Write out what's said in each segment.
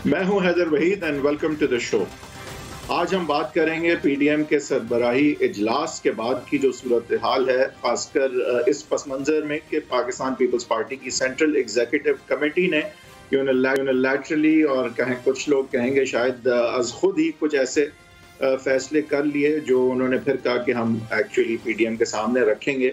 میں ہوں Haider Waheed and welcome to the show. آج ہم بات کریں گے پی ڈی ایم کے سربراہی اجلاس کے بعد کی جو صورتحال ہے، خاص کر اس پس منظر میں کہ پاکستان پیپلز پارٹی کی سینٹرل ایگزیکٹو کمیٹی نے یونیلیٹرلی اور کچھ لوگ کہیں گے شاید از خود ہی کچھ ایسے فیصلے کر لیے جو انہوں نے پھر کہا کہ ہم ایکچولی پی ڈی ایم کے سامنے رکھیں گے۔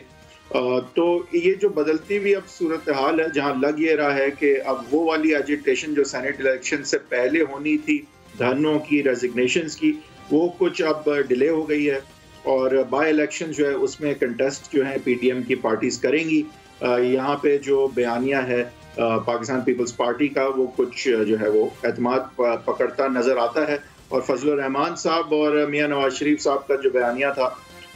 تو یہ جو بدلتی ہوئی اب صورتحال ہے، جہاں لگ یہ رہا ہے کہ اب وہ والی ایجیٹیشن جو سینٹ الیکشن سے پہلے ہونی تھی، دھرنوں کی، ریزگنیشنز کی، وہ کچھ اب ڈیلے ہو گئی ہے، اور بائی الیکشن جو ہے اس میں کنٹیسٹ جو ہے پی ڈی ایم کی پارٹیز کریں گی۔ یہاں پہ جو بیانیہ ہے پاکستان پیپلز پارٹی کا، وہ کچھ جو ہے وہ اعتماد پکڑتا نظر آتا ہے، اور فضل الرحمان صاحب اور میاں نواز شریف صاحب کا جو بیانیہ تھا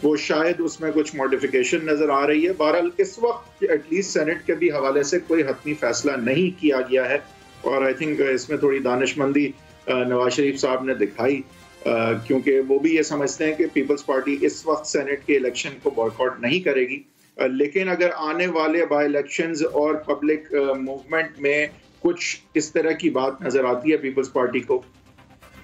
وہ شاید اس میں کچھ ماڈیفیکیشن نظر آ رہی ہے۔ بہرحال اس وقت ایٹ لیسٹ سینٹ کے بھی حوالے سے کوئی حتمی فیصلہ نہیں کیا گیا ہے، اور آئی تھنک اس میں تھوڑی دانش مندی نواز شریف صاحب نے دکھائی، کیونکہ وہ بھی یہ سمجھتے ہیں کہ پیپلز پارٹی اس وقت سینٹ کے الیکشن کو بائیکاٹ نہیں کرے گی، لیکن اگر آنے والے بائی الیکشنز اور پبلک موومنٹ میں کچھ اس طرح کی بات نظر آتی ہے پیپلز پارٹی کو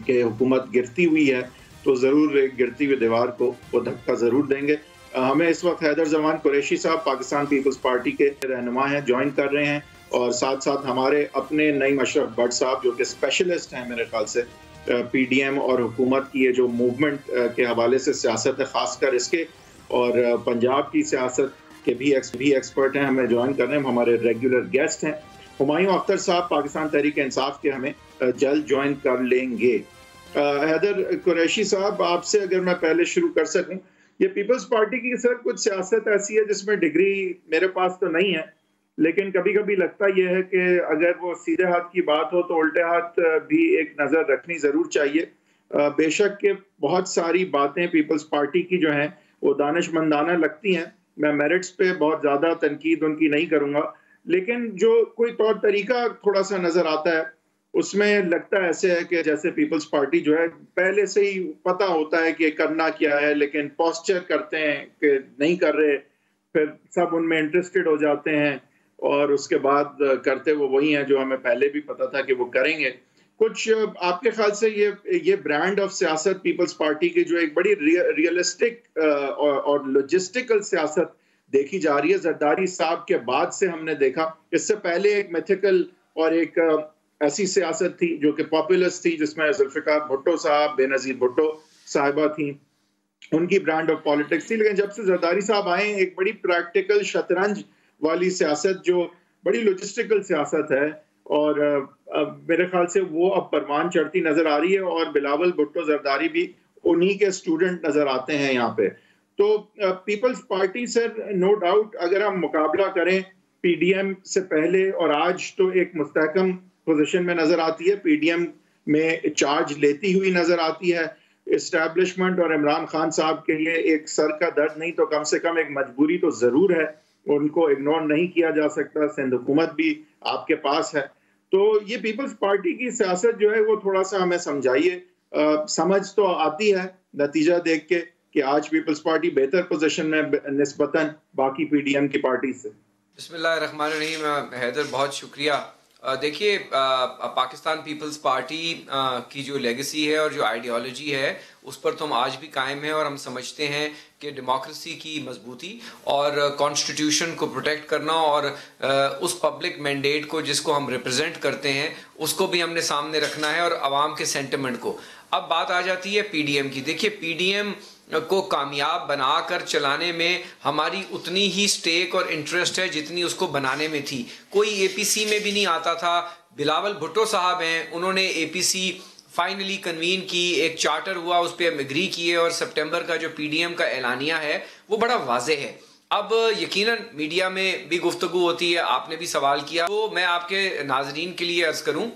کہ حکومت گرتی ہوئی ہے، تو ضرور ایک گرتی ہوئی دیوار کو وہ دھکا ضرور دیں گے۔ ہمیں اس وقت حیدر زمان قریشی صاحب پاکستان پیپلز پارٹی کے رہنما ہیں، جوائن کر رہے ہیں، اور ساتھ ساتھ ہمارے اپنے نعیم اشرف بٹ صاحب جو کہ اسپیشلسٹ ہیں میرے خیال سے پی ڈی ایم اور حکومت کی یہ جو موومنٹ کے حوالے سے سیاست ہے، خاص کر اس کے اور پنجاب کی سیاست کے بھی ایکسپرٹ ہیں، ہمیں جوائن کر رہے ہیں، ہمارے ریگولر گیسٹ ہیں۔ ہمایوں اختر صاحب پاکستان تحریک انصاف کے ہمیں جلد جوائن کر لیں گے۔ حیدر قریشی صاحب، آپ سے اگر میں پہلے شروع کر سکوں، یہ پیپلز پارٹی کی سر کچھ سیاست ایسی ہے جس میں ڈگری میرے پاس تو نہیں ہے، لیکن کبھی کبھی لگتا یہ ہے کہ اگر وہ سیدھے ہاتھ کی بات ہو تو الٹے ہاتھ بھی ایک نظر رکھنی ضرور چاہیے۔ بے شک کہ بہت ساری باتیں پیپلز پارٹی کی جو ہیں وہ دانش مندانہ لگتی ہیں، میں میرٹس پہ بہت زیادہ تنقید ان کی نہیں کروں گا، لیکن جو کوئی طور طریقہ تھوڑا سا نظر آتا ہے اس میں لگتا ایسے ہے کہ جیسے پیپلز پارٹی جو ہے پہلے سے ہی پتہ ہوتا ہے کہ کرنا کیا ہے، لیکن پوسچر کرتے ہیں کہ نہیں کر رہے، پھر سب ان میں انٹرسٹڈ ہو جاتے ہیں، اور اس کے بعد کرتے وہ وہی ہیں جو ہمیں پہلے بھی پتا تھا کہ وہ کریں گے۔ کچھ آپ کے خیال سے یہ برانڈ آف سیاست پیپلز پارٹی کی جو ایک بڑی ریئلسٹک اور لوجسٹیکل سیاست دیکھی جا رہی ہے، زرداری صاحب کے بعد سے ہم نے دیکھا، اس سے پہلے ایک میتھیکل اور ایک ایسی سیاست تھی جو کہ پاپولس تھی، جس میں ذوالفقار بھٹو صاحب، بے نظیر بھٹو صاحبہ تھیں، ان کی برانڈ آف پالیٹکس تھی، لیکن جب سے زرداری صاحب آئے ایک بڑی پریکٹیکل شطرنج والی سیاست جو بڑی لوجسٹیکل سیاست ہے، اور میرے خیال سے وہ اب پروان چڑھتی نظر آ رہی ہے، اور بلاول بھٹو زرداری بھی انہی کے اسٹوڈنٹ نظر آتے ہیں یہاں پہ۔ تو پیپلز پارٹی سر نو ڈاؤٹ اگر ہم مقابلہ کریں پی ڈی ایم سے پہلے اور آج، تو ایک مستحکم پوزیشن میں نظر آتی ہے، پی ڈی ایم میں چارج لیتی ہوئی نظر آتی ہے۔ اسٹیبلشمنٹ اور عمران خان صاحب کے لیے ایک سر کا درد نہیں تو کم سے کم ایک مجبوری تو ضرور ہے، ان کو اگنور نہیں کیا جا سکتا، سندھ حکومت بھی آپ کے پاس ہے۔ تو یہ پیپلز پارٹی کی سیاست جو ہے وہ تھوڑا سا ہمیں سمجھائیے، سمجھ تو آتی ہے نتیجہ دیکھ کے کہ آج پیپلز پارٹی بہتر پوزیشن میں نسبتاً باقی پی ڈی ایم کی پارٹی سے۔ بسم اللہ الرحمن الرحیم۔ حیدر بہت شکریہ۔ دیکھیے، پاکستان پیپلز پارٹی کی جو لیگیسی ہے اور جو آئیڈیالوجی ہے اس پر تو ہم آج بھی قائم ہیں، اور ہم سمجھتے ہیں کہ ڈیموکریسی کی مضبوطی اور کانسٹیٹیوشن کو پروٹیکٹ کرنا، اور اس پبلک مینڈیٹ کو جس کو ہم ریپرزینٹ کرتے ہیں اس کو بھی ہم نے سامنے رکھنا ہے، اور عوام کے سینٹیمنٹ کو۔ اب بات آ جاتی ہے پی ڈی ایم کی۔ دیکھیے، پی ڈی ایم کو کامیاب بنا کر چلانے میں ہماری اتنی ہی سٹیک اور انٹرسٹ ہے جتنی اس کو بنانے میں تھی۔ کوئی اے پی سی میں بھی نہیں آتا تھا۔ بلاول بھٹو صاحب ہیں، انہوں نے اے پی سی فائنلی کنوین کی، ایک چارٹر ہوا، اس پہ ہم اگری کیے، اور سپٹمبر کا جو پی ڈی ایم کا اعلانیہ ہے وہ بڑا واضح ہے۔ اب یقیناً میڈیا میں بھی گفتگو ہوتی ہے، آپ نے بھی سوال کیا، تو میں آپ کے ناظرین کے لیے عرض کروں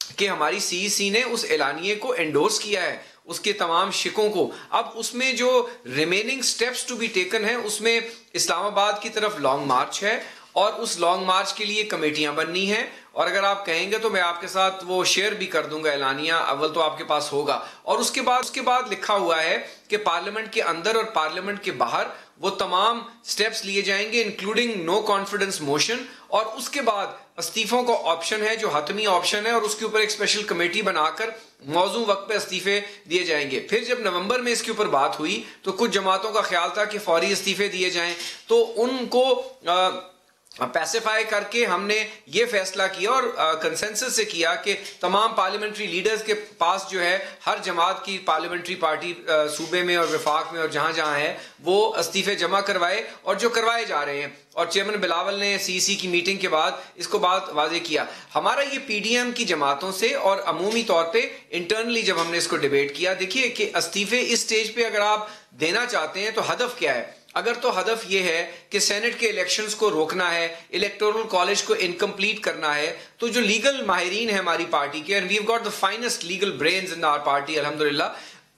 کہ ہماری سی ای سی نے اس اعلانیے کو انڈورس کیا ہے، اس کے تمام شکوں کو۔ اب اس میں جو remaining steps to be taken ہیں، اس میں اسلام آباد کی طرف لانگ مارچ ہے، اور اس لانگ مارچ کے لیے کمیٹیاں بننی ہیں، اور اگر آپ کہیں گے تو میں آپ کے ساتھ وہ شیئر بھی کر دوں گا اعلانیہ، اول تو آپ کے پاس ہوگا، اور اس کے بعد لکھا ہوا ہے کہ پارلیمنٹ کے اندر اور پارلیمنٹ کے باہر وہ تمام سٹیپس لیے جائیں گے، انکلوڈنگ نو کانفیڈنس موشن، اور اس کے بعد استعفوں کا آپشن ہے جو حتمی آپشن ہے، اور اس کے اوپر ایک اسپیشل کمیٹی بنا کر موزوں وقت پہ استعفے دیے جائیں گے. پھر جب نومبر میں اس کے اوپر بات ہوئی تو کچھ جماعتوں کا خیال تھا کہ فوری استعفے دیے جائیں، تو ان کو پیسیفائی کر کے ہم نے یہ فیصلہ کیا اور کنسنسس سے کیا کہ تمام پارلیمنٹری لیڈرز کے پاس جو ہے ہر جماعت کی پارلیمنٹری پارٹی صوبے میں اور وفاق میں اور جہاں جہاں ہے وہ استعفے جمع کروائے، اور جو کروائے جا رہے ہیں. اور چیئرمین بلاول نے سی سی کی میٹنگ کے بعد اس کو بات واضح کیا. ہمارا یہ پی ڈی ایم کی جماعتوں سے اور عمومی طور پہ انٹرنلی جب ہم نے اس کو ڈیبیٹ کیا، دیکھیے کہ استعفے اس سٹیج پہ اگر آپ دینا چاہتے ہیں تو ہدف کیا ہے؟ اگر تو ہدف یہ ہے کہ سینٹ کے الیکشنز کو روکنا ہے، الیکٹورل کالج کو انکمپلیٹ کرنا ہے، تو جو لیگل ماہرین ہیں ہماری پارٹی کے، and we've got the finest legal brains in our party الحمدللہ،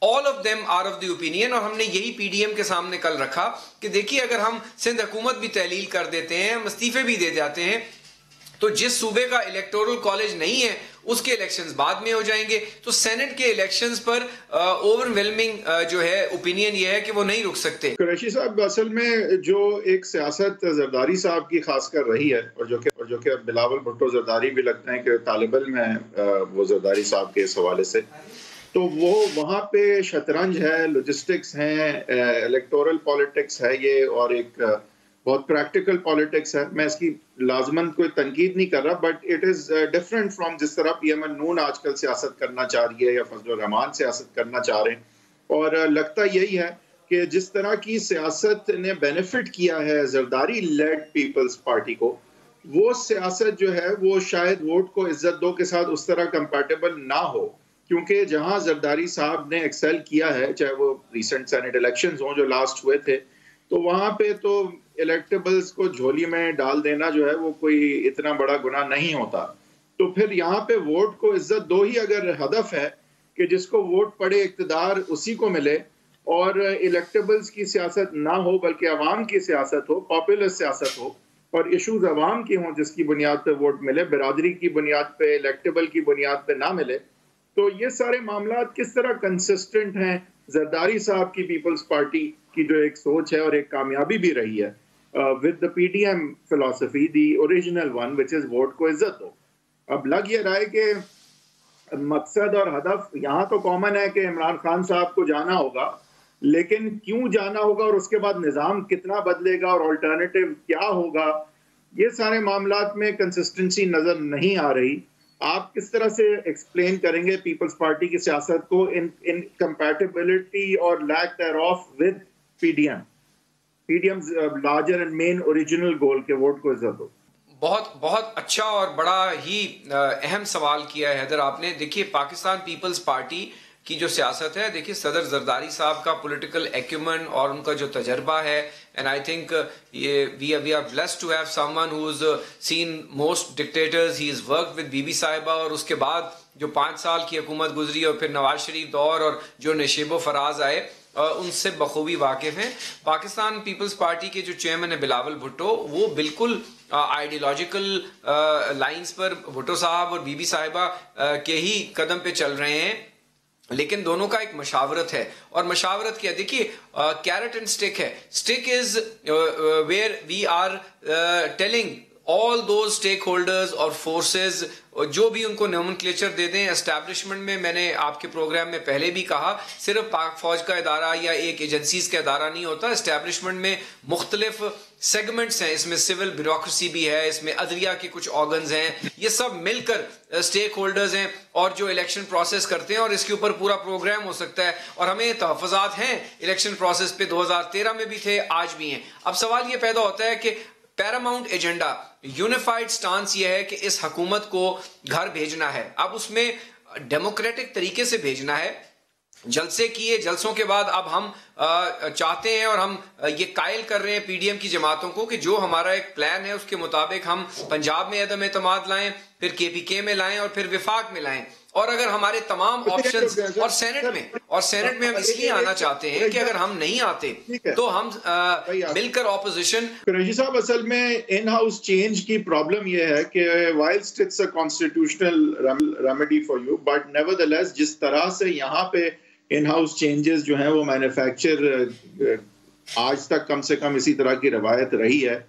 all of them are of the opinion، اور ہم نے یہی پی ڈی ایم کے سامنے کل رکھا کہ دیکھیے اگر ہم سندھ حکومت بھی تحلیل کر دیتے ہیں، ہم استعفے بھی دے جاتے ہیں، تو جس صوبے کا الیکٹورل کالج نہیں ہے اس کے الیکشنز بعد میں ہو جائیں گے. تو سینٹ کے الیکشنز پر اوورwhelming جو ہے اوپینین یہ ہے کہ وہ نہیں رک سکتے. قریشی صاحب، اصل میں جو ایک سیاست زرداری صاحب کی خاص کر رہی ہے، اور جو کہ بلاول بھٹو زرداری بھی لگتے ہیں کہ طالب علم ہے وہ زرداری صاحب کے اس حوالے سے، تو وہ وہاں پہ شطرنج ہے، لاجسٹکس ہیں، الیکٹورل پالیٹکس ہے یہ، اور ایک بہت پریکٹیکل پالیٹکس ہے. میں اس کی لازمن کوئی تنقید نہیں کر رہا، but it is different from جس طرح پی ایم این نون آج کل سیاست کرنا چاہ رہی ہے یا فضل الرحمان سیاست کرنا چاہ رہے ہیں. اور لگتا یہی ہے کہ جس طرح کی سیاست نے بینیفٹ کیا ہے زرداری لیڈ پیپلز پارٹی کو، وہ سیاست جو ہے وہ شاید ووٹ کو عزت دو کے ساتھ اس طرح کمپیٹیبل نہ ہو، کیونکہ جہاں زرداری صاحب نے ایکسل کیا ہے، چاہے وہ ریسنٹ سینٹ الیکشنز ہوں جو لاسٹ ہوئے تھے، تو وہاں پہ تو الیکٹیبلز کو جھولی میں ڈال دینا جو ہے وہ کوئی اتنا بڑا گناہ نہیں ہوتا. تو پھر یہاں پہ ووٹ کو عزت دو ہی اگر ہدف ہے کہ جس کو ووٹ پڑے اقتدار اسی کو ملے، اور الیکٹیبلز کی سیاست نہ ہو بلکہ عوام کی سیاست ہو، پاپولر سیاست ہو، اور ایشوز عوام کی ہوں جس کی بنیاد پہ ووٹ ملے، برادری کی بنیاد پہ، الیکٹیبل کی بنیاد پہ نہ ملے. تو یہ سارے معاملات کس طرح کنسسٹنٹ ہیں زرداری صاحب کی پیپلز پارٹی کی جو ایک سوچ ہے اور ایک کامیابی بھی رہی ہے with the PDM philosophy, the original one, which is vote کو عزت دو. اب لگ یہ رہا ہے کہ مقصد اور ہدف یہاں تو کامن ہے کہ عمران خان صاحب کو جانا ہوگا، لیکن کیوں جانا ہوگا اور اس کے بعد نظام کتنا بدلے گا اور آلٹرنیٹیو کیا ہوگا، یہ سارے معاملات میں کنسسٹنسی نظر نہیں آ رہی. آپ کس طرح سے ایکسپلین کریں گے پیپلز پارٹی کی سیاست کو ان کمپیٹیبلٹی اور lack thereof with P D M's larger and main original goal کے ووٹ کو عزت ہو؟ بہت اچھا اور بڑا ہی اہم سوال کیا ہے حیدر آپ نے. دیکھیے پاکستان پیپلز پارٹی کی جو سیاست ہے، دیکھیے صدر زرداری صاحب کا پولیٹیکل ایکیومن اور ان کا جو تجربہ ہے، and I think we are blessed to have someone who's seen most dictators. He has worked with بی بی صاحبہ، اور اس کے بعد جو 5 سال کی حکومت گزری اور پھر نواز شریف دور اور جو نشیب و فراز آئے ان سے بخوبی واقف ہیں. پاکستان پیپلز پارٹی کے جو چیئرمین ہیں بلاول بھٹو، وہ بالکل آئیڈیالوجیکل لائنز پر بھٹو صاحب اور بی بی صاحبہ کے ہی قدم پہ چل رہے ہیں، لیکن دونوں کا ایک مشاورت ہے. اور مشاورت کیا؟ دیکھیے کیرٹ اینڈ سٹک ہے. Stick is where we are telling all those stakeholders اور فورسز جو بھی ان کو نومنکلیچر دے دیں اسٹیبلشمنٹ میں. میں نے آپ کے پروگرام میں پہلے بھی کہا صرف پاک فوج کا ادارہ یا ایک ایجنسیز کا ادارہ نہیں ہوتا. اسٹیبلشمنٹ میں مختلف سیگمنٹس ہیں، اس میں سول بیوروکریسی بھی ہے، اس میں عدلیہ کے کچھ آرگنز ہیں، یہ سب مل کر اسٹیک ہولڈرز ہیں اور جو الیکشن پروسیس کرتے ہیں، اور اس کے اوپر پورا پروگرام ہو سکتا ہے. اور ہمیں تحفظات ہیں الیکشن پروسیس پہ، 2013 میں بھی تھے، آج بھی ہیں. اب سوال یہ پیدا ہوتا ہے کہ پیراماؤنٹ ایجنڈا، یونیفائڈ سٹانس یہ ہے کہ اس حکومت کو گھر بھیجنا ہے. اب اس میں ڈیموکریٹک طریقے سے بھیجنا ہے. جلسے کیے، جلسوں کے بعد اب ہم چاہتے ہیں اور ہم یہ قائل کر رہے ہیں پی ڈی ایم کی جماعتوں کو کہ جو ہمارا ایک پلان ہے اس کے مطابق ہم پنجاب میں عدم اعتماد لائیں، پھر کے پی کے میں لائیں اور پھر وفاق میں لائیں. اور اگر ہمارے تمام آپشنز اور سینٹ میں ہم اس لیے آنا چاہتے ہیں کہ اگر ہم نہیں آتے تو ہم مل کر اپوزیشن. قریشی صاحب، اصل میں ان ہاؤس چینج کی پرابلم یہ ہے کہ whilst it's a constitutional remedy for you, but nevertheless جس طرح سے یہاں پہ ان ہاؤس چینجز جو ہیں وہ مینوفیکچر آج تک کم سے کم اسی طرح کی روایت رہی ہے،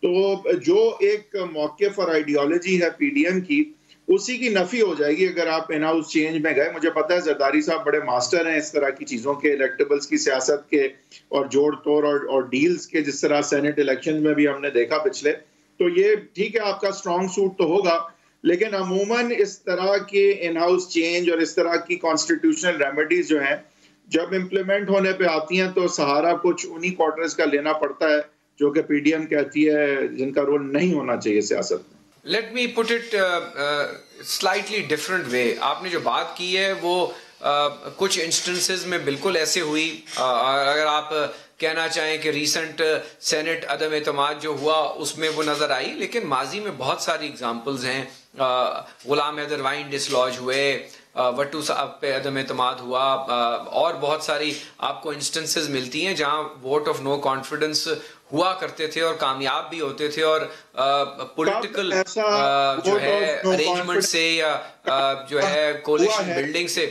تو جو ایک موقف اور آئیڈیالوجی ہے پی ڈی ایم کی، اسی کی نفی ہو جائے گی اگر آپ ان ہاؤس چینج میں گئے. مجھے پتا ہے زرداری صاحب بڑے ماسٹر ہیں اس طرح کی چیزوں کے، الیکٹیبلز کی سیاست کے اور جوڑ توڑ اور ڈیلز کے، جس طرح سینٹ الیکشن میں بھی ہم نے دیکھا پچھلے. تو یہ ٹھیک ہے آپ کا اسٹرانگ سوٹ تو ہوگا، لیکن عموماً اس طرح کے ان ہاؤس چینج اور اس طرح کی کانسٹیٹیوشنل ریمیڈیز جو ہیں جب امپلیمنٹ ہونے پہ آتی ہیں تو سہارا کچھ انہی کوارٹرز کا لینا پڑتا ہے جو کہ پی ڈی ایم کہتی ہے جن کا رول نہیں ہونا چاہیے سیاست میں. Let me put it slightly different way. آپ نے جو بات کی ہے وہ کچھ انسٹنسز میں بالکل ایسے ہوئی. اگر آپ کہنا چاہیں کہ ریسنٹ سینٹ عدم اعتماد جو ہوا اس میں وہ نظر آئی، لیکن ماضی میں بہت ساری اگزامپلز ہیں. غلام حیدر وائن ڈسلوج ہوئے، وٹو صاحب پہ عدم اعتماد ہوا، اور بہت ساری آپ کو انسٹنسز ملتی ہیں جہاں ووٹ آف نو کانفیڈنس ہوا کرتے تھے اور کامیاب بھی ہوتے تھے، اور پولیٹیکل جو ہے ارینجمنٹ سے یا جو ہے کولیشن بلڈنگ سے.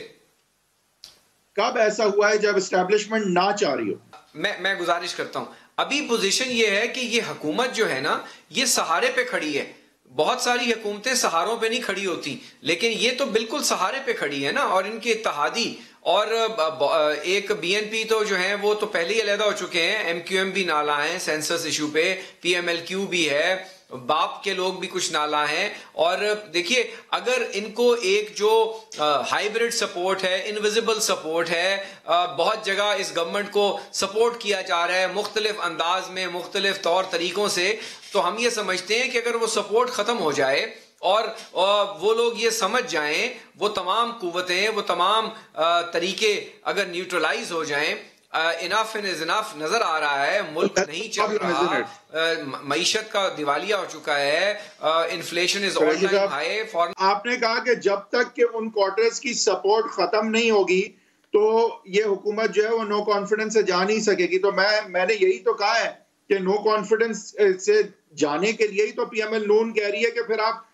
کب ایسا ہوا ہے جب اسٹیبلشمنٹ نہ چاہ رہی ہو؟ میں گزارش کرتا ہوں، ابھی پوزیشن یہ ہے کہ یہ حکومت جو ہے نا یہ سہارے پہ کھڑی ہے. بہت ساری حکومتیں سہاروں پہ نہیں کھڑی ہوتی، لیکن یہ تو بالکل سہارے پہ کھڑی ہے نا، اور ان کے اتحادی اور ایک بی این پی تو جو ہیں وہ تو پہلے ہی علیحدہ ہو چکے ہیں، ایم کیو ایم بھی نالا ہیں سینسس ایشو پہ، پی ایم ایل کیو بھی ہے، باپ کے لوگ بھی کچھ نالا ہیں. اور دیکھیے اگر ان کو ایک جو ہائیبرڈ سپورٹ ہے، انویزیبل سپورٹ ہے، بہت جگہ اس گورنمنٹ کو سپورٹ کیا جا رہا ہے مختلف انداز میں، مختلف طور طریقوں سے، تو ہم یہ سمجھتے ہیں کہ اگر وہ سپورٹ ختم ہو جائے اور وہ لوگ یہ سمجھ جائیں، وہ تمام قوتیں، وہ تمام طریقے اگر نیوٹرلائز ہو جائیں، انف از انف نظر آ رہا ہے، ملک نہیں چل رہا، معیشت کا دیوالیہ ہو چکا ہے، inflation is all time high. آپ نے کہا کہ جب تک کہ ان کوارٹرز کی سپورٹ ختم نہیں ہوگی تو یہ حکومت جو ہے وہ نو کانفیڈنس سے جا نہیں سکے گی. تو میں نے یہی تو کہا ہے کہ نو کانفیڈنس سے جانے کے لیے ہی تو پی ایم ایل نون کہہ رہی ہے کہ پھر آپ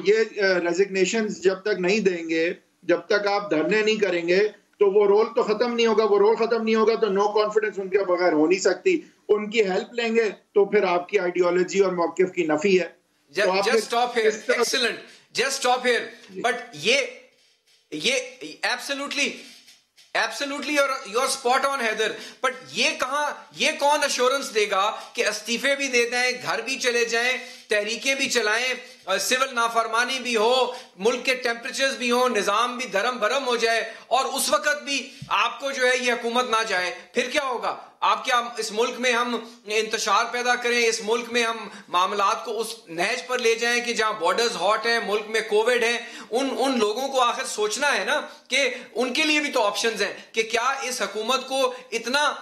یہ ریزگنیشن جب تک نہیں دیں گے، جب تک آپ دھرنے نہیں کریں گے تو وہ رول تو ختم نہیں ہوگا. وہ رول ختم نہیں ہوگا تو نو کانفیڈنس ان کے بغیر ہو نہیں سکتی. ان کی ہیلپ لیں گے تو پھر آپ کی آئیڈیالوجی اور موقف کی نفی ہے. Just stop here. Excellent. Just stop here. But یہ absolutely you're spot on Hyder. But یہ کون assurance دے گا کہ استعفے بھی دے دیں، گھر بھی چلے جائیں، تحریکیں بھی چلائیں، سول نافرمانی بھی ہو، ملک کے ٹیمپریچرز بھی ہوں، نظام بھی دھرم برم ہو جائے، اور اس وقت بھی آپ کو جو ہے یہ حکومت نہ جائے؟ پھر کیا ہوگا؟ آپ کیا اس ملک میں ہم انتشار پیدا کریں، اس ملک میں ہم معاملات کو اس نہج پر لے جائیں کہ جہاں بارڈرز ہاٹ ہیں، ملک میں کووڈ ہے؟ ان لوگوں کو آخر سوچنا ہے نا کہ ان کے لیے بھی تو آپشنز ہیں کہ کیا اس حکومت کو اتنا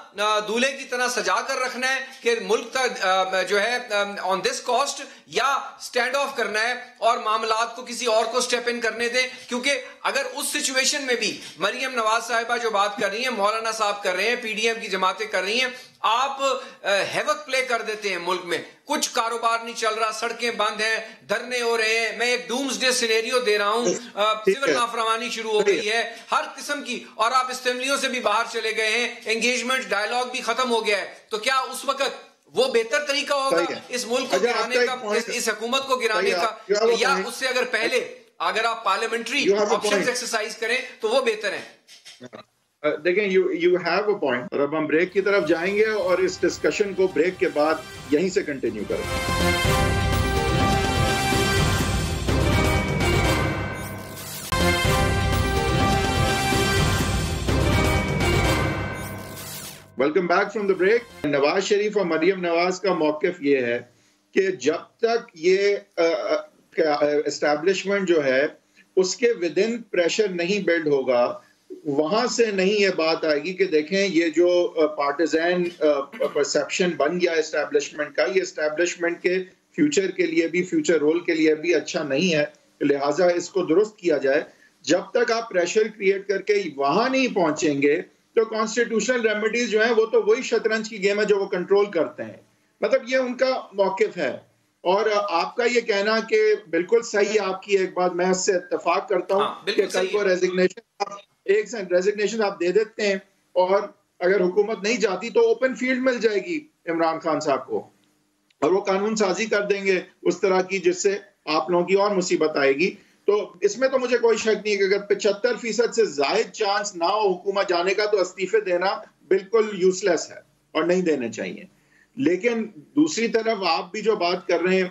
دولہے کی طرح سجا کر رکھنا ہے کہ ملک کا جو ہے آن دس کاسٹ، یا سٹینڈ آف کرنا ہے اور معاملات کو کسی اور کو سٹیپ ان کرنے دیں. کیونکہ اگر اس سچویشن میں بھی مریم نواز صاحبہ جو بات کر رہی ہیں، مولانا صاحب کر رہے ہیں، پی ڈی ایم کی جماعتیں کر رہی ہیں، آپ ہیوک پلے کر دیتے ہیں ملک میں، کچھ کاروبار نہیں چل رہا، سڑکیں بند ہیں، دھرنے ہو رہے ہیں، میں ایک ڈومز ڈے سینیریو دے رہا ہوں، سول نافرمانی شروع ہو گئی ہے ہر قسم کی، اور آپ اسمبلیوں سے بھی باہر چلے گئے ہیں، انگیجمنٹ ڈائیلاگ بھی ختم ہو گیا ہے. تو کیا اس وقت وہ بہتر طریقہ ہوگا اس ملک کو گرانے کا، اس حکومت کو گرانے کا، یا اس سے اگر پہلے اگر آپ پارلیمنٹری آپشنز ایکسرسائز کریں تو وہ بہتر ہیں؟ دیکھیں یو ہیو اے پوائنٹ. اور اب ہم بریک کی طرف جائیں گے اور اس ڈسکشن کو بریک کے بعد یہیں سے کنٹینیو کریں گے. Welcome back from the break. Nawaz Sharif اور مریم نواز کا موقف یہ ہے کہ جب تک یہ اسٹیبلشمنٹ جو ہے اس کے ودن پریشر نہیں بلڈ ہوگا، وہاں سے نہیں یہ بات آئے گی کہ دیکھیں یہ جو پارٹیزین پرسیپشن بن گیا اسٹیبلشمنٹ کا، یہ اسٹیبلشمنٹ کے فیوچر کے لیے بھی، فیوچر رول کے لیے بھی اچھا نہیں ہے، لہٰذا اس کو درست کیا جائے. جب تک آپ پریشر کریٹ کر کے وہاں نہیں پہنچیں گے تو کانسٹیٹیوشنل ریمیڈیز جو ہیں وہ تو وہی شطرنج کی گیم ہے جو وہ کنٹرول کرتے ہیں. مطلب یہ ان کا موقف ہے. اور آپ کا یہ کہنا کہ بالکل صحیح ہے، آپ کی ایک بات میں اس سے اتفاق کرتا ہوں کہ کل کو ریزگنیشن آپ دے دیتے ہیں اور اگر حکومت نہیں جاتی تو اوپن فیلڈ مل جائے گی عمران خان صاحب کو. اور وہ قانون سازی کر دیں گے اس طرح کی جس سے آپ لوگوں کی اور مصیبت آئے گی. تو اس میں تو مجھے کوئی شک نہیں ہے کہ اگر 75% سے زائد چانس نہ ہو حکومت جانے کا تو استعفے دینا بالکل یوز لیس ہے اور نہیں دینے چاہیے. لیکن دوسری طرف آپ بھی جو بات کر رہے ہیں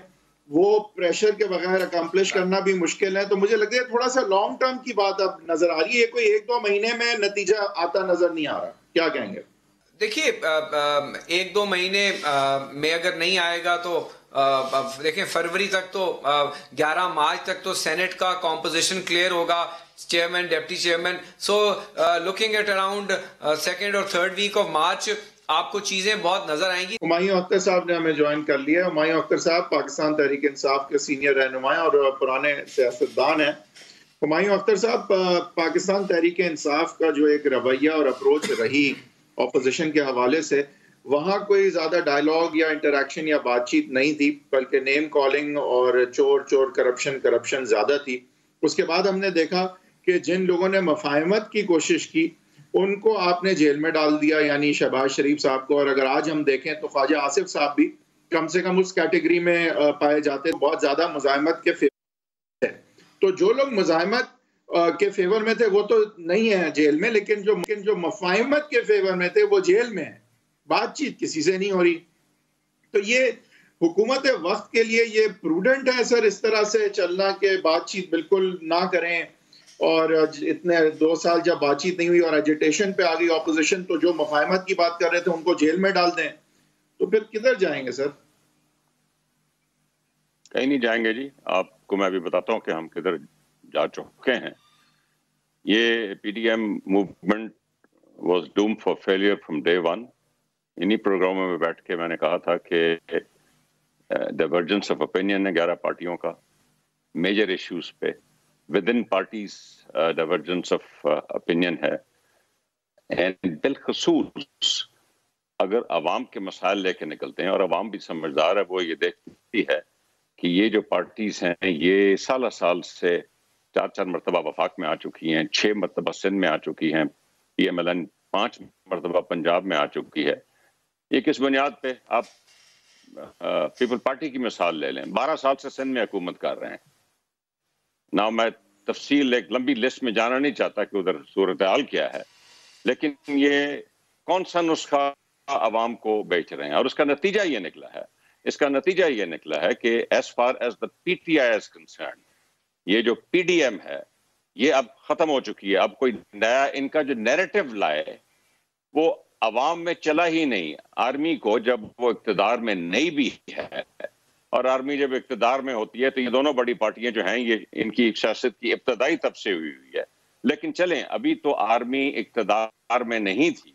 وہ پریشر کے بغیر اکمپلش کرنا بھی مشکل ہے. تو مجھے لگتا ہے تھوڑا سا لانگ ٹرم کی بات اب نظر آ رہی ہے, کوئی 1-2 مہینے میں نتیجہ آتا نظر نہیں آ رہا. کیا کہیں گے؟ دیکھیے 1-2 مہینے میں اگر نہیں آئے گا تو دیکھیں فروری تک تو 11 مارچ تک تو سینٹ کا کمپوزیشن کلیئر ہوگا, chairman deputy chairman. So looking at around 2nd اور 3rd ویک آف مارچ آپ کو چیزیں بہت نظر آئیں گی. ہمایوں اختر صاحب نے ہمیں جوائن کر لیا. ہمایوں اختر صاحب پاکستان تحریک انصاف کے سینئر رہنما اور پرانے سیاستدان ہیں. ہمایوں اختر صاحب, پاکستان تحریک انصاف کا جو ایک رویہ اور اپروچ رہی اپوزیشن کے حوالے سے, وہاں کوئی زیادہ ڈائیلاگ یا انٹریکشن یا بات چیت نہیں تھی, بلکہ نیم کالنگ اور چور کرپشن زیادہ تھی. اس کے بعد ہم نے دیکھا کہ جن لوگوں نے مفاہمت کی کوشش کی ان کو آپ نے جیل میں ڈال دیا, یعنی شہباز شریف صاحب کو. اور اگر آج ہم دیکھیں تو خواجہ آصف صاحب بھی کم سے کم اس کیٹیگری میں پائے جاتے, بہت زیادہ مزاحمت کے فیور ہے. تو جو لوگ مزاحمت کے فیور میں تھے وہ تو نہیں ہیں جیل میں, لیکن جو مفاہمت کے فیور میں تھے وہ جیل میں ہیں. بات چیت کسی سے نہیں ہو رہی. تو یہ حکومت وقت کے لیے یہ پروڈنٹ ہے سر اس طرح سے چلنا کہ بات چیت بالکل نہ کریں, اور اتنے 2 سال جب بات چیت نہیں ہوئی اور ایجیٹیشن پہ آ گئی اپوزیشن, تو جو مفاہمت کی بات کر رہے تھے ان کو جیل میں ڈال دیں, تو پھر کدھر جائیں گے سر؟ کہیں نہیں جائیں گے جی. آپ کو میں بھی بتاتا ہوں کہ ہم کدھر جا چکے ہیں. یہ P D M movement was doom for failure from day one. انہی پروگراموں میں بیٹھ کے میں نے کہا تھا کہ ڈائیورجنس آف اوپینین ہے 11 پارٹیوں کا میجر ایشوز پہ. With in parties divergence of opinion ہے, اینڈ بالخصوص اگر عوام کے مسائل لے کے نکلتے ہیں, اور عوام بھی سمجھدار ہے, وہ یہ دیکھتی ہے کہ یہ جو پارٹیز ہیں یہ سال سے 4 مرتبہ وفاق میں آ چکی ہیں, 6 مرتبہ سندھ میں آ چکی ہیں, پی ایم ایل این 5 مرتبہ پنجاب میں آ چکی ہے. یہ کس بنیاد پہ؟ آپ پیپل پارٹی کی مثال لے لیں, 12 سال سے سندھ میں حکومت کر رہے ہیں. نہ میں تفصیل ایک لمبی لسٹ میں جانا نہیں چاہتا کہ ادھر صورتحال کیا ہے, لیکن یہ کون سا نسخہ عوام کو بیچ رہے ہیں, اور اس کا نتیجہ یہ نکلا ہے. اس کا نتیجہ یہ نکلا ہے کہ as far as the P T I is concerned, یہ جو پی ڈی ایم ہے یہ اب ختم ہو چکی ہے. اب کوئی نیا ان کا جو نیریٹو لائے وہ عوام میں چلا ہی نہیں. آرمی کو جب وہ اقتدار میں نہیں بھی ہے, اور آرمی جب اقتدار میں ہوتی ہے تو یہ دونوں بڑی پارٹیاں جو ہیں یہ ان کی سیاست کی ابتدائی تب سے ہوئی ہے. لیکن چلیں, ابھی تو آرمی اقتدار میں نہیں تھی,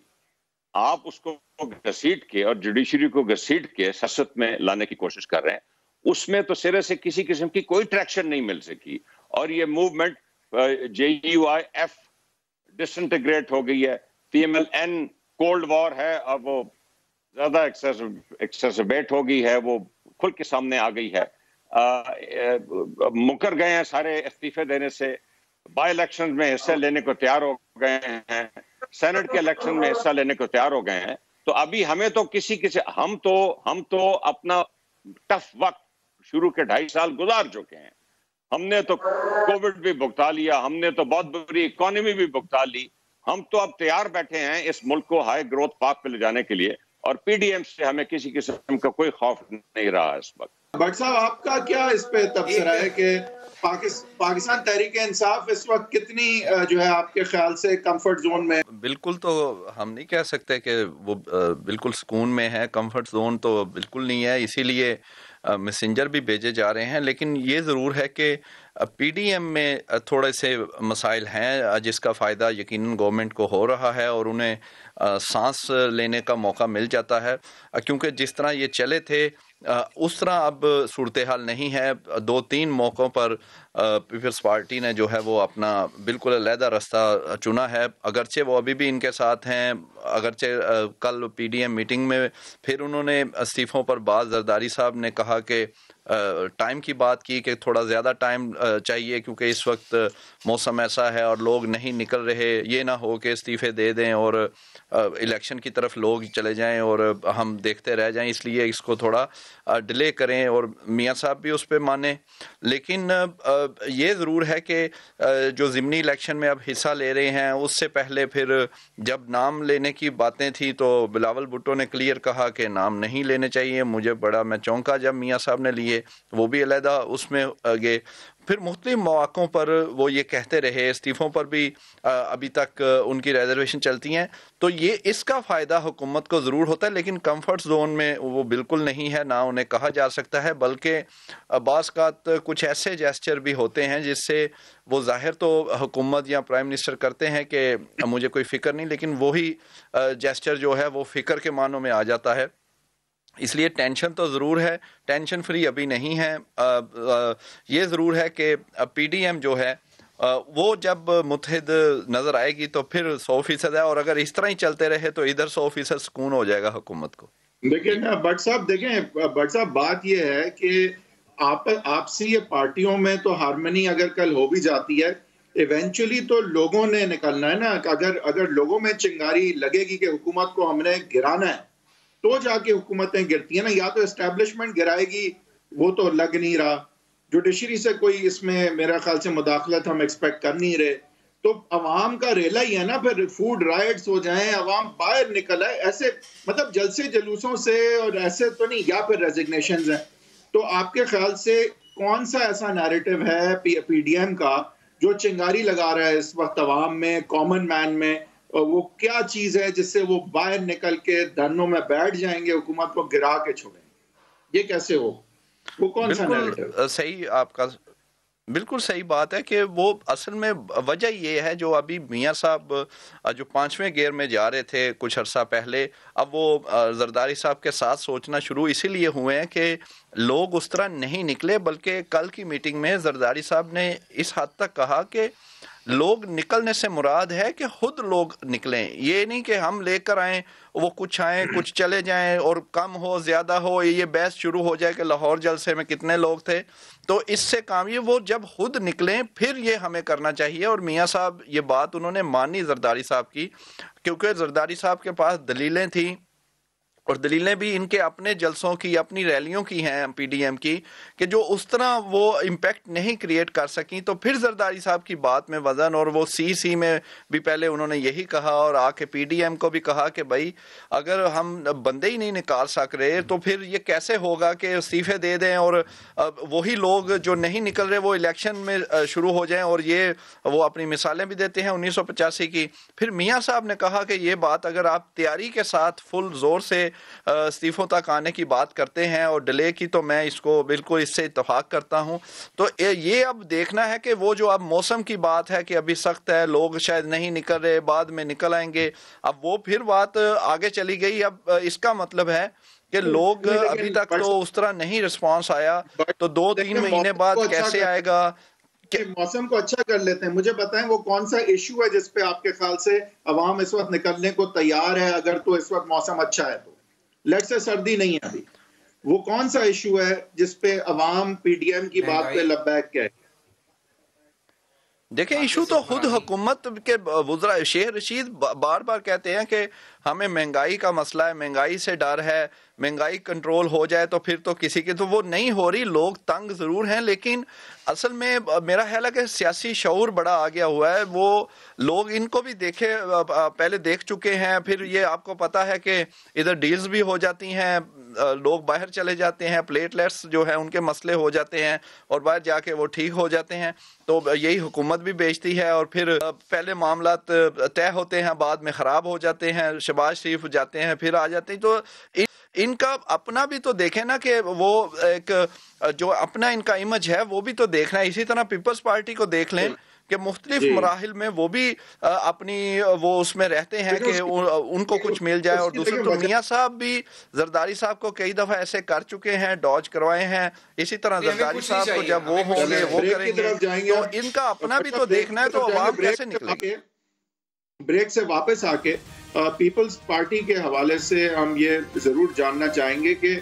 آپ اس کو گھسیٹ کے اور جوڈیشری کو گھسیٹ کے سیاست میں لانے کی کوشش کر رہے ہیں. اس میں تو سرے سے کسی قسم کی کوئی ٹریکشن نہیں مل سکی, اور یہ movement J U I F disintegrate ہو گئی ہے. P M L N cold war ہے, اور وہ زیادہ ایکسیسبیٹ ہو گئی ہے, وہ کھل کے سامنے آ گئی ہے. مکر گئے ہیں سارے استعفے دینے سے, بائی الیکشن میں حصہ لینے کو تیار ہو گئے ہیں, سینٹ کے الیکشن میں حصہ لینے کو تیار ہو گئے ہیں. تو ابھی ہمیں تو ہم تو اپنا ٹف وقت شروع کے 2.5 سال گزار چکے ہیں. ہم نے تو کووڈ بھی بھگتا لیا, ہم نے تو بہت بری اکانومی بھی بھگتا لی. ہم تو اب تیار بیٹھے ہیں اس ملک کو ہائی گروتھ پاتھ پہ لے جانے کے لیے, اور پی ڈی ایم سے ہمیں کسی قسم کا کوئی خوف نہیں رہا اس وقت. بٹ صاحب آپ کا کیا اس پہ تبصرہ ہے کہ پاکستان تحریک انصاف اس وقت کتنی جو ہے آپ کے خیال سے کمفرٹ زون میں؟ بالکل تو ہم نہیں کہہ سکتے کہ وہ بالکل سکون میں ہے, کمفرٹ زون تو بالکل نہیں ہے, اسی لیے میسنجر بھی بھیجے جا رہے ہیں. لیکن یہ ضرور ہے کہ پی ڈی ایم میں تھوڑے سے مسائل ہیں جس کا فائدہ یقیناً گورنمنٹ کو ہو رہا ہے, اور انہیں سانس لینے کا موقع مل جاتا ہے, کیونکہ جس طرح یہ چلے تھے اس طرح اب صورتحال نہیں ہے. 2-3 موقعوں پر پیپلز پارٹی نے جو ہے وہ اپنا بالکل علیحدہ راستہ چنا ہے, اگرچہ وہ ابھی بھی ان کے ساتھ ہیں. اگرچہ کل پی ڈی ایم میٹنگ میں پھر انہوں نے استعفوں پر زرداری صاحب نے کہا کہ ٹائم کی بات کی کہ تھوڑا زیادہ ٹائم چاہیے کیونکہ اس وقت موسم ایسا ہے اور لوگ نہیں نکل رہے، یہ نہ ہو کہ استعفے دے دیں اور الیکشن کی طرف لوگ چلے جائیں اور ہم دیکھتے رہ جائیں، اس لیے اس کو تھوڑا ڈیلے کریں اور میاں صاحب بھی اس پہ مانیں۔ لیکن یہ ضرور ہے کہ جو ضمنی الیکشن میں اب حصہ لے رہے ہیں اس سے پہلے پھر جب نام لینے کی باتیں تھیں تو بلاول بھٹو نے کلیئر کہا کہ نام نہیں لینے چاہیے۔ مجھے بڑا میں چونکا جب میاں صاحب نے لیے، وہ بھی علیحدہ اس میں گئے۔ پھر مختلف مواقعوں پر وہ یہ کہتے رہے، استعفوں پر بھی ابھی تک ان کی ریزرویشن چلتی ہیں، تو یہ اس کا فائدہ حکومت کو ضرور ہوتا ہے، لیکن کمفرٹ زون میں وہ بالکل نہیں ہے، نہ انہیں کہا جا سکتا ہے، بلکہ بعض اوقات کچھ ایسے جیسچر بھی ہوتے ہیں جس سے وہ ظاہر تو حکومت یا پرائم منسٹر کرتے ہیں کہ مجھے کوئی فکر نہیں، لیکن وہی جیسچر جو ہے وہ فکر کے معنوں میں آ جاتا ہے۔ اس لیے ٹینشن تو ضرور ہے، ٹینشن فری ابھی نہیں ہے۔ یہ ضرور ہے کہ پی ڈی ایم جو ہے وہ جب متحد نظر آئے گی تو پھر 100% ہے، اور اگر اس طرح ہی چلتے رہے تو ادھر 100% سکون ہو جائے گا حکومت کو۔ دیکھیں بٹ صاحب بات یہ ہے کہ آپسی یہ پارٹیوں میں تو ہارمنی اگر کل ہو بھی جاتی ہے، ایونچولی تو لوگوں نے نکلنا ہے نا۔ اگر لوگوں میں چنگاری لگے گی کہ حکومت کو ہم نے گرانا ہے تو جا کے حکومتیں گرتی ہیں نا، یا تو اسٹیبلشمنٹ گرائے گی، وہ تو لگ نہیں رہا، جوڈیشری سے کوئی اس میں میرا خیال سے مداخلت ہم ایکسپیکٹ کر نہیں رہے، تو عوام کا ریلا ہی ہے نا، پھر فوڈ رائٹس ہو جائیں، عوام باہر نکل آئے، ایسے مطلب جلسے جلوسوں سے اور ایسے تو نہیں، یا پھر ریزگنیشنز ہیں۔ تو آپ کے خیال سے کون سا ایسا نیریٹو ہے پی ڈی ایم کا جو چنگاری لگا رہا ہے اس وقت عوام میں، کامن مین میں؟ وہ کیا چیز ہے جس سے وہ باہر نکل کے دھرنوں میں بیٹھ جائیں گے، حکومت کو گرا کے چھوڑیں گے؟ یہ کیسے ہو؟ وہ کون سا نیریٹو؟ بالکل صحیح، آپ کا بالکل صحیح بات ہے کہ وہ اصل میں وجہ یہ ہے جو ابھی میاں صاحب جو 5ویں گیئر میں جا رہے تھے کچھ عرصہ پہلے، اب وہ زرداری صاحب کے ساتھ سوچنا شروع اسی لیے ہوئے ہیں کہ لوگ اس طرح نہیں نکلے، بلکہ کل کی میٹنگ میں زرداری صاحب نے اس حد تک کہا کہ لوگ نکلنے سے مراد ہے کہ خود لوگ نکلیں، یہ نہیں کہ ہم لے کر آئیں، وہ کچھ آئیں کچھ چلے جائیں اور کم ہو زیادہ ہو، یہ بحث شروع ہو جائے کہ لاہور جلسے میں کتنے لوگ تھے۔ تو اس سے کام یہ وہ جب خود نکلیں پھر یہ ہمیں کرنا چاہیے، اور میاں صاحب یہ بات انہوں نے مانی زرداری صاحب کی، کیونکہ زرداری صاحب کے پاس دلیلیں تھیں، اور دلیلیں بھی ان کے اپنے جلسوں کی، اپنی ریلیوں کی ہیں پی ڈی ایم کی، کہ جو اس طرح وہ امپیکٹ نہیں کریٹ کر سکیں۔ تو پھر زرداری صاحب کی بات میں وزن، اور وہ سی میں بھی پہلے انہوں نے یہی کہا، اور آ کے پی ڈی ایم کو بھی کہا کہ بھائی اگر ہم بندے ہی نہیں نکال سک رہے تو پھر یہ کیسے ہوگا کہ استعفے دے دیں اور وہی لوگ جو نہیں نکل رہے وہ الیکشن میں شروع ہو جائیں۔ اور یہ وہ اپنی مثالیں بھی دیتے ہیں 1985 کی۔ پھر میاں صاحب نے کہا کہ یہ بات اگر آپ تیاری کے ساتھ فل زور سے استعفوں تک آنے کی بات کرتے ہیں اور ڈیلے کی، تو میں اس کو بالکل اس سے اتفاق کرتا ہوں۔ تو یہ اب دیکھنا ہے کہ وہ جو اب موسم کی بات ہے کہ ابھی سخت ہے، لوگ شاید نہیں نکل رہے، بعد میں نکل آئیں گے، اب وہ پھر بات آگے چلی گئی۔ اب اس کا مطلب ہے کہ لوگ ابھی تک تو اس طرح نہیں رسپانس آیا، تو 2-3 مہینے بعد کیسے آئے گا؟ موسم کو اچھا کر لیتے ہیں، مجھے بتائیں وہ کون سا ایشو ہے جس پہ آپ کے خیال سے عوام اس وقت نکلنے کو تیار ہے؟ اگر تو اس وقت موسم اچھا ہے تو لیٹ سے سردی نہیں ہے ابھی، وہ کون سا ایشو ہے جس پہ عوام پی ڈی ایم کی بات پہ لبیک کہے؟ دیکھیں ایشو تو خود حکومت کے وزراء شیخ رشید بار بار کہتے ہیں کہ ہمیں مہنگائی کا مسئلہ ہے، مہنگائی سے ڈر ہے، مہنگائی کنٹرول ہو جائے تو پھر تو کسی کی تو وہ نہیں ہو رہی، لوگ تنگ ضرور ہیں، لیکن اصل میں میرا خیال ہے کہ سیاسی شعور بڑا آ گیا ہوا ہے، وہ لوگ ان کو بھی دیکھے پہلے دیکھ چکے ہیں، پھر یہ آپ کو پتا ہے کہ ادھر ڈیلز بھی ہو جاتی ہیں، لوگ باہر چلے جاتے ہیں، پلیٹلیٹس جو ہیں ان کے مسئلے ہو جاتے ہیں اور باہر جا کے وہ ٹھیک ہو جاتے ہیں، تو یہی حکومت بھی بیچتی ہے، اور پھر پہلے معاملات طے ہوتے ہیں بعد میں خراب ہو جاتے ہیں، شہباز شریف جاتے ہیں پھر آ جاتے ہیں۔ تو ان کا اپنا بھی تو دیکھیں نا کہ وہ ایک جو اپنا ان کا امیج ہے وہ بھی تو دیکھنا ہے۔ اسی طرح پیپلز پارٹی کو دیکھ لیں کہ مختلف مراحل میں وہ بھی اپنی وہ اس میں رہتے ہیں کہ ان کو کچھ مل جائے، اور دوسرے تو میاں صاحب بھی زرداری صاحب کو کئی دفعہ ایسے کر چکے ہیں، ڈاج کروائے ہیں، اسی طرح زرداری صاحب کو جب وہ ہوں گے وہ کریں گے، تو ان کا اپنا بھی تو دیکھنا ہے، تو عوام کیسے نکلے گی؟ بریک سے واپس آ کے پیپلز پارٹی کے حوالے سے ہم یہ ضرور جاننا چاہیں گے کہ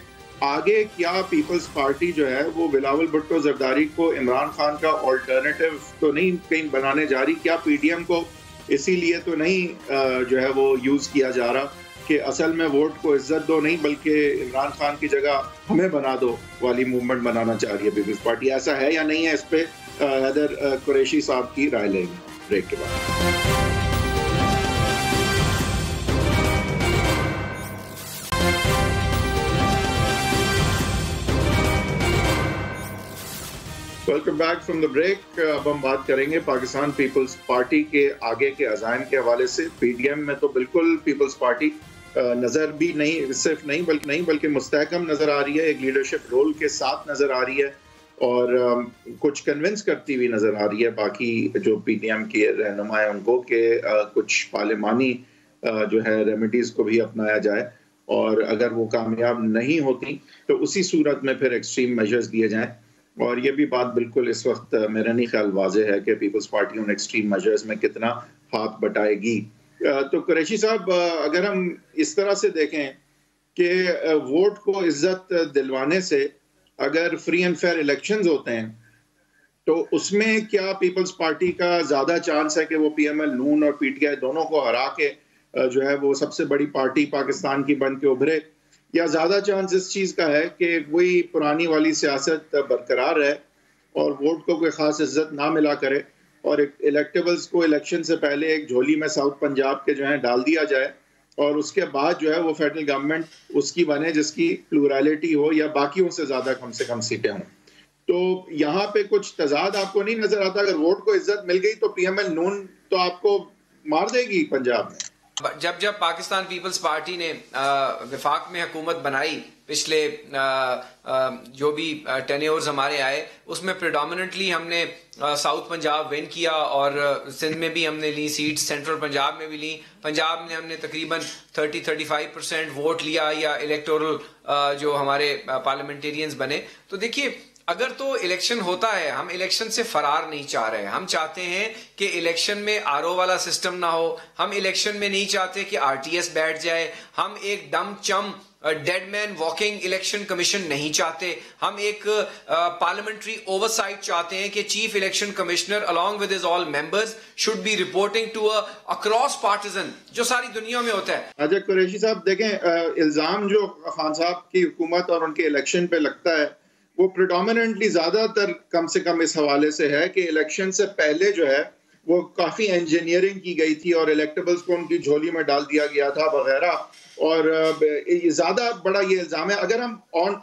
آگے کیا پیپلز پارٹی جو ہے وہ بلاول بھٹو زرداری کو عمران خان کا آلٹرنیٹو تو نہیں کہیں بنانے جا رہی؟ کیا پی ڈی ایم کو اسی لیے تو نہیں جو ہے وہ یوز کیا جا رہا کہ اصل میں ووٹ کو عزت دو نہیں بلکہ عمران خان کی جگہ ہمیں بنا دو والی موومنٹ بنانا چاہ رہی ہے پیپلز پارٹی؟ ایسا ہے یا نہیں ہے؟ اس پہ حیدر قریشی صاحب کی رائے لیں گے بریک کے بعد. Welcome back from the break. اب ہم بات کریں گے پاکستان پیپلز پارٹی کے آگے کے عزائم کے حوالے سے. پی ڈی ایم میں تو بالکل پیپلز پارٹی نظر بھی نہیں، صرف نہیں بلکہ مستحکم نظر آ رہی ہے، ایک لیڈرشپ رول کے ساتھ نظر آ رہی ہے اور کچھ کنونس کرتی ہوئی نظر آ رہی ہے باقی جو پی ڈی ایم کے رہنما ہیں ان کو کہ کچھ پارلیمانی جو ہے ریمیڈیز کو بھی اپنایا جائے، اور اگر وہ کامیاب نہیں ہوتی تو اسی صورت میں پھر ایکسٹریم میجرز لیے جائیں. اور یہ بھی بات بالکل اس وقت میرا نہیں خیال واضح ہے کہ پیپلز پارٹی ان ایکسٹریم میجرز میں کتنا ہاتھ بٹائے گی. تو قریشی صاحب، اگر ہم اس طرح سے دیکھیں کہ ووٹ کو عزت دلوانے سے اگر فری اینڈ فیئر الیکشنز ہوتے ہیں تو اس میں کیا پیپلز پارٹی کا زیادہ چانس ہے کہ وہ پی ایم ایل نون اور پی ٹی آئی دونوں کو ہرا کے جو ہے وہ سب سے بڑی پارٹی پاکستان کی بن کے ابھرے، یا زیادہ چانس اس چیز کا ہے کہ وہی پرانی والی سیاست برقرار رہے اور ووٹ کو کوئی خاص عزت نہ ملا کرے اور الیکٹیبلز کو الیکشن سے پہلے ایک جھولی میں ساؤتھ پنجاب کے جو ہے ڈال دیا جائے اور اس کے بعد جو ہے وہ فیڈرل گورنمنٹ اس کی بنے جس کی پلورالٹی ہو یا باقیوں سے زیادہ کم سے کم سیٹیں ہوں؟ تو یہاں پہ کچھ تضاد آپ کو نہیں نظر آتا؟ اگر ووٹ کو عزت مل گئی تو پی ایم ایل نون تو آپ کو مار دے گی پنجاب میں. جب پاکستان پیپلز پارٹی نے وفاق میں حکومت بنائی، پچھلے جو بھی ٹینیورز ہمارے آئے اس میں پریڈومیننٹلی ہم نے ساؤتھ پنجاب ون کیا اور سندھ میں بھی ہم نے لی سیٹ، سینٹرل پنجاب میں بھی لی. پنجاب میں ہم نے تقریباً 35% ووٹ لیا یا الیکٹورل جو ہمارے پارلیمنٹیرینز بنے. تو دیکھیے، اگر تو الیکشن ہوتا ہے، ہم الیکشن سے فرار نہیں چاہ رہے، ہم چاہتے ہیں کہ الیکشن میں آر او والا سسٹم نہ ہو، ہم الیکشن میں نہیں چاہتے کہ آر ٹی ایس بیٹھ جائے، ہم ایک ڈم چم ڈیڈ مین واکنگ الیکشن کمیشن نہیں چاہتے، ہم ایک پارلیمنٹری اوور سائٹ چاہتے ہیں کہ chief election commissioner along with his all members should be reporting to a across partisan جو ساری دنیا میں ہوتا ہے. اچھا قریشی صاحب، دیکھیں الزام جو خان صاحب کی حکومت اور ان کے الیکشن پہ لگتا ہے وہ پریڈومیننٹلی زیادہ تر کم سے کم اس حوالے سے ہے کہ الیکشن سے پہلے جو ہے وہ کافی انجینئرنگ کی گئی تھی اور الیکٹیبلز کو ان کی جھولی میں ڈال دیا گیا تھا وغیرہ، اور زیادہ بڑا یہ الزام ہے. اگر ہم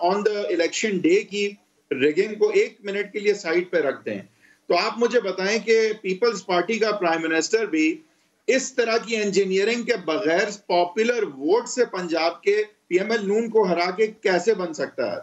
آن دا الیکشن ڈے کی ریگنگ کو 1 منٹ کے لیے سائڈ پہ رکھتے ہیں تو آپ مجھے بتائیں کہ پیپلز پارٹی کا پرائم منسٹر بھی اس طرح کی انجینئرنگ کے بغیر پاپولر ووٹ سے پنجاب کے پی ایم ایل نون کو ہرا کے کیسے بن سکتا ہے؟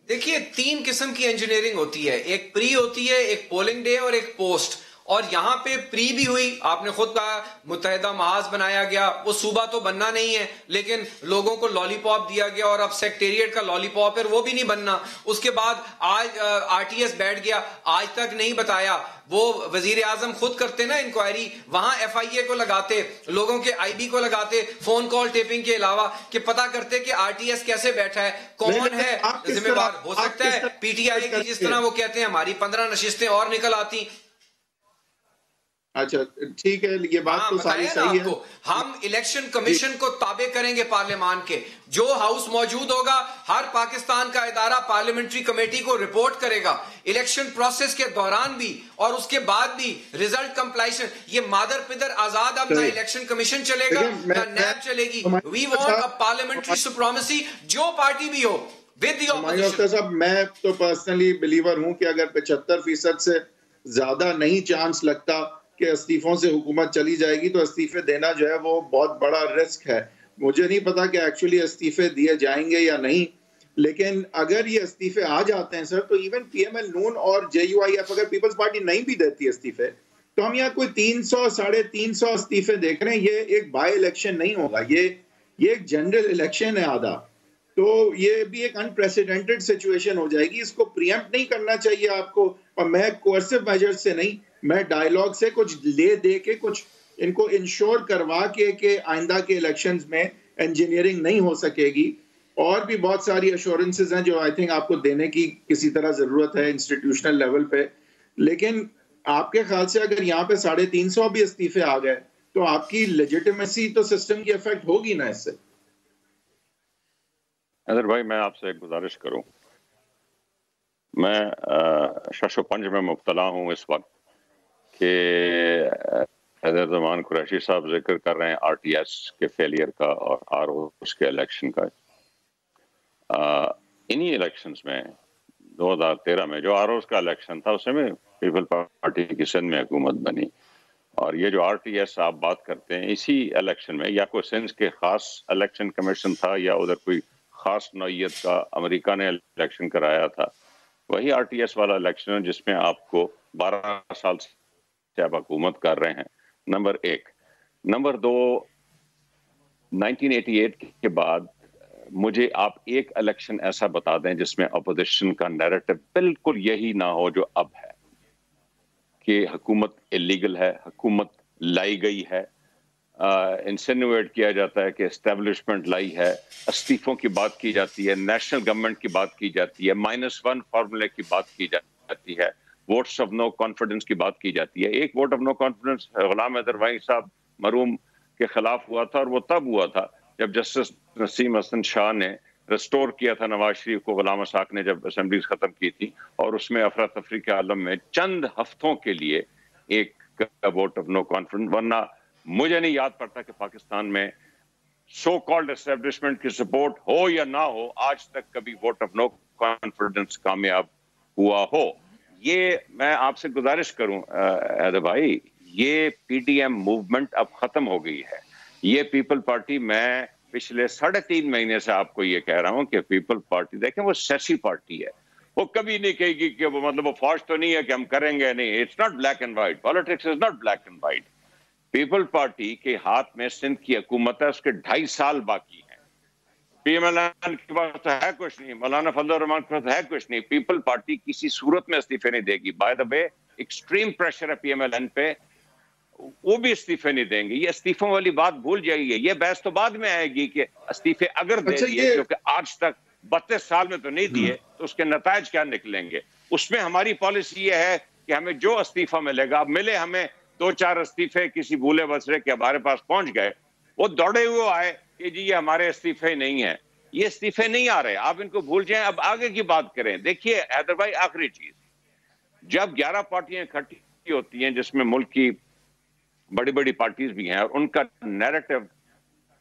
دیکھیے، 3 قسم کی انجینئرنگ ہوتی ہے، ایک پری ہوتی ہے، ایک پولنگ ڈے اور ایک پوسٹ. اور یہاں پہ پری بھی ہوئی، آپ نے خود کہا متحدہ محاذ بنایا گیا، وہ صوبہ تو بننا نہیں ہے لیکن لوگوں کو لالی پاپ دیا گیا اور اب سیکٹریٹ کا لالی پاپ ہے وہ بھی نہیں بننا. اس کے بعد آج آر ٹی ایس بیٹھ گیا، آج تک نہیں بتایا. وہ وزیر اعظم خود کرتے نا انکوائری، وہاں ایف آئی اے کو لگاتے، لوگوں کے آئی بی کو لگاتے، فون کال ٹیپنگ کے علاوہ، کہ پتا کرتے کہ آر ٹی ایس کیسے بیٹھا ہے، کون ہے ذمہ دار. ہو سکتا ہے پی ٹی آئی کی جس طرح وہ کہتے ہیں ہماری 15 نشستیں اور نکل آتی. اچھا ٹھیک ہے، یہ بات تو ساری صحیح ہے. ہم الیکشن کمیشن کو تابع کریں گے پارلیمان کے، جو ہاؤس موجود ہوگا ہر پاکستان کا ادارہ پارلیمنٹری کمیٹی کو رپورٹ کرے گا الیکشن پروسیس کے دوران بھی اور اس کے بعد بھی. ریزلٹ کمپلائشن، یہ مادر پدر آزاد. اب نہ الیکشن کمیشن چلے گا نہ نیب چلے گی. We want a parliamentary supremacy, جو پارٹی بھی ہو ود دی اپوزیشن. میں تو پرسنلی بلیور ہوں کہ اگر 75% سے زیادہ نہیں چانس لگتا کہ استعفوں سے حکومت چلی جائے گی تو استعفے دینا جو ہے وہ بہت بڑا رسک ہے. مجھے نہیں پتا کہ ایکچولی استعفے دیے جائیں گے یا نہیں، لیکن اگر یہ استعفے آ جاتے ہیں سر تو ایون پی ایم ایل نون اور جے یو آئی ایف اگر پیپلز پارٹی نہیں بھی دیتی استعفے تو ہم یہاں کوئی 300 350 استعفے دیکھ رہے ہیں. یہ ایک بائی الیکشن نہیں ہوگا، یہ ایک جنرل الیکشن ہے آدھا. تو یہ بھی ایک انپریسیڈنٹڈ سچویشن ہو جائے گی. اس کو پریمپٹ نہیں کرنا چاہیے آپ کو. اور میں کوئرسو میجر سے نہیں، میں ڈائیلاگ سے کچھ لے دے کے کچھ ان کو انشور کروا کے کہ آئندہ کے الیکشنز میں انجینئرنگ نہیں ہو سکے گی. اور بھی بہت ساری ایشورنسز ہیں جو آئی تھنک آپ کو دینے کی کسی طرح ضرورت ہے انسٹیٹیوشنل لیول پہ. لیکن آپ کے خیال سے اگر یہاں پہ 350 بھی استعفے آ گئے تو آپ کی لیجیٹمیسی تو سسٹم کی افیکٹ ہوگی نا اس سے؟ حیدر بھائی میں آپ سے ایک گزارش کروں. میں شش و پنج میں مبتلا ہوں اس وقت کہ حیدر زمان قریشی صاحب ذکر کر رہے ہیں آر ٹی ایس کے فیلئر کا اور آر اوز کے الیکشن کا. انہی الیکشنز میں 2013 میں جو آر اوز کا الیکشن تھا اس میں پیپل پارٹی کی سندھ میں حکومت بنی. اور یہ جو آر ٹی ایس آپ بات کرتے ہیں اسی الیکشن میں یا کوئی سندھ کے خاص الیکشن کمیشن تھا یا ادھر کوئی خاص نوعیت کا امریکہ نے الیکشن کرایا تھا, وہی آر ٹی ایس والا الیکشن ہے جس میں آپ کو 12 سال سے آپ حکومت کر رہے ہیں. نمبر 1. نمبر 2, 1988 کے بعد مجھے آپ ایک الیکشن ایسا بتا دیں جس میں اپوزیشن کا نیریٹو بالکل یہی نہ ہو جو اب ہے کہ حکومت اللیگل ہے, حکومت لائی گئی ہے, انسینویٹ کیا جاتا ہے کہ اسٹیبلشمنٹ لائی ہے, استعفوں کی بات کی جاتی ہے, نیشنل گورنمنٹ کی بات کی جاتی ہے, -1 فارمولے کی بات کی جاتی ہے, ووٹس آف نو کانفیڈنس کی بات کی جاتی ہے. ایک vote of no confidence Ghulam Haider بھائی صاحب مرحوم کے خلاف ہوا تھا اور وہ تب ہوا تھا جب جسٹس نسیم حسن شاہ نے ریسٹور کیا تھا نواز شریف کو, غلام اسحاق نے جب اسمبلیز ختم کی تھی اور اس میں افراتفری کے عالم میں چند ہفتوں کے لیے ایک ووٹ آف نو کانفیڈنس. ورنہ مجھے نہیں یاد پڑتا کہ پاکستان میں سو کالڈ اسٹیبلشمنٹ کی سپورٹ ہو یا نہ ہو آج تک کبھی ووٹ آف نو کانفیڈنس کامیاب ہوا ہو. یہ میں آپ سے گزارش کروں حیدر بھائی, یہ پی ٹی ایم موومنٹ اب ختم ہو گئی ہے. یہ پیپل پارٹی, میں پچھلے 3.5 مہینے سے آپ کو یہ کہہ رہا ہوں کہ پیپل پارٹی دیکھیں وہ سیاسی پارٹی ہے, وہ کبھی نہیں کہے گی کہ وہ مطلب وہ فوج تو نہیں ہے کہ ہم کریں گے نہیں. It's not black and white, politics is not black and white. People party کے ہاتھ میں سندھ کی حکومت ہے, اس کے 2.5 سال باقی ہیں. پی ایم ایل این کے پاس تو ہے کچھ نہیں, مولانا فضل الرحمان کے پاس ہے کچھ نہیں. پیپل پارٹی کسی صورت میں استعفے نہیں دے گی. By the way extreme pressure ہے پی ایم ایل این پہ, وہ بھی استعفے نہیں دیں گے. یہ استعفوں والی بات بھول جائیے, یہ بحث تو بعد میں آئے گی کہ استعفے اگر دے دیے کیونکہ آج تک 32 سال میں تو نہیں دیے تو اس کے نتائج کیا نکلیں گے. اس میں ہماری پالیسی یہ ہے کہ ہمیں جو استعفیٰ ملے گا, اب ملے ہمیں 2-4 استعفے کسی بھولے بسرے کے ہمارے پاس پہنچ گئے, وہ دوڑے ہوئے آئے کہ جی یہ ہمارے استعفے نہیں ہیں. یہ استعفے نہیں آ رہے, آپ ان کو بھول جائیں. اب آگے کی بات کریں. دیکھیے حیدر بھائی, آخری چیز, جب 11 پارٹیاں اکٹھی ہوتی ہیں جس میں ملک کی بڑی بڑی پارٹیز بھی ہیں اور ان کا نیریٹو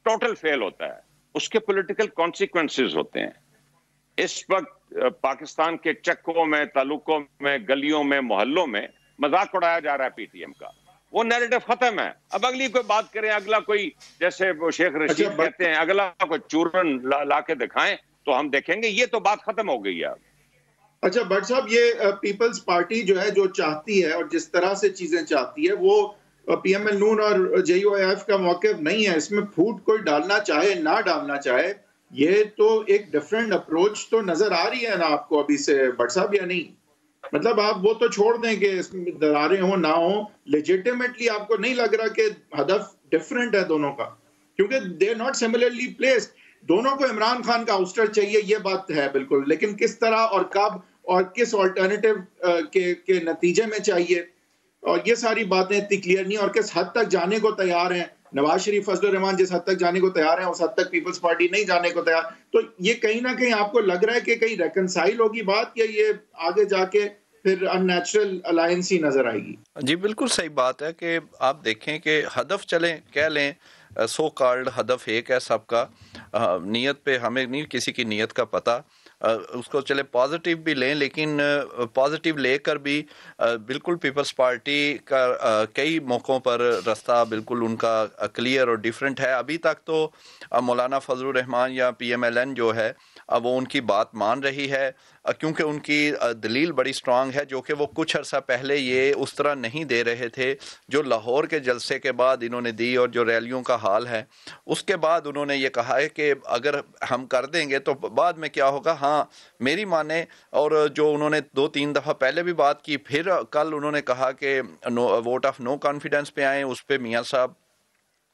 ٹوٹل فیل ہوتا ہے, اس کے پولیٹیکل کانسیکوینسز ہوتے ہیں. اس وقت پاکستان کے چکوں میں, تعلقوں میں, گلیوں میں, محلوں میں مذاق اڑایا جا رہا ہے پی ٹی ایم کا. وہ نیریٹو ختم ہے. اب اگلی کوئی بات کریں, اگلا کوئی جیسے وہ شیخ رشید کہتے ہیں اگلا کوئی چورن لا کے دکھائیں تو ہم دیکھیں گے. یہ تو بات ختم ہو گئی ہے. اچھا بٹ صاحب, یہ پیپلز پارٹی جو ہے جو چاہتی ہے اور جس طرح سے چیزیں چاہتی ہے وہ پی ایم ایل نون اور جے یو آئی ایف کا موقف نہیں ہے. اس میں پھوٹ کوئی ڈالنا چاہے نہ ڈالنا چاہے, یہ تو ایک ڈیفرنٹ اپروچ تو نظر آ رہی ہے نا آپ کو ابھی سے بٹ صاحب, یا نہیں؟ مطلب آپ وہ تو چھوڑ دیں کہ اس میں دراریں ہوں نہ ہوں, لیجیٹیمیٹلی آپ کو نہیں لگ رہا کہ ہدف ڈیفرنٹ ہے دونوں کا, کیونکہ دے ناٹ سملرلی پلیسڈ. دونوں کو عمران خان کا آؤسٹر چاہیے, یہ بات ہے بالکل, لیکن کس طرح اور کب اور کس آلٹرنیٹیو کے نتیجے میں چاہیے, اور یہ ساری باتیں اتنی کلیئر نہیں, اور کس حد تک جانے کو تیار ہیں. نواز شریف, فضل الرحمان جس حد تک جانے کو تیار ہیں اس حد تک پیپلز پارٹی نہیں جانے کو تیار. تو یہ کہیں نہ کہیں آپ کو لگ رہا ہے کہ کہیں ریکنسائل ہوگی بات, یا یہ آگے جا کے پھر ان نیچرل الائنس ہی نظر آئے گی؟ جی بالکل صحیح بات ہے کہ آپ دیکھیں کہ ہدف چلیں کہہ لیں سو کالڈ ہدف ایک ہے سب کا, نیت پہ ہمیں نہیں کسی کی نیت کا پتہ, اس کو چلے پازیٹیو بھی لیں, لیکن پازیٹیو لے کر بھی بالکل پیپلز پارٹی کا کئی موقعوں پر راستہ بالکل ان کا کلیئر اور ڈیفرنٹ ہے. ابھی تک تو مولانا فضل الرحمان یا پی ایم ایل این جو ہے وہ ان کی بات مان رہی ہے, کیونکہ ان کی دلیل بڑی سٹرانگ ہے, جو کہ وہ کچھ عرصہ پہلے یہ اس طرح نہیں دے رہے تھے. جو لاہور کے جلسے کے بعد انہوں نے دی اور جو ریلیوں کا حال ہے اس کے بعد انہوں نے یہ کہا ہے کہ اگر ہم کر دیں گے تو بعد میں کیا ہوگا. ہاں میری مانے, اور جو انہوں نے 2-3 دفعہ پہلے بھی بات کی, پھر کل انہوں نے کہا کہ ووٹ آف نو کانفیڈنس پہ آئیں, اس پہ میاں صاحب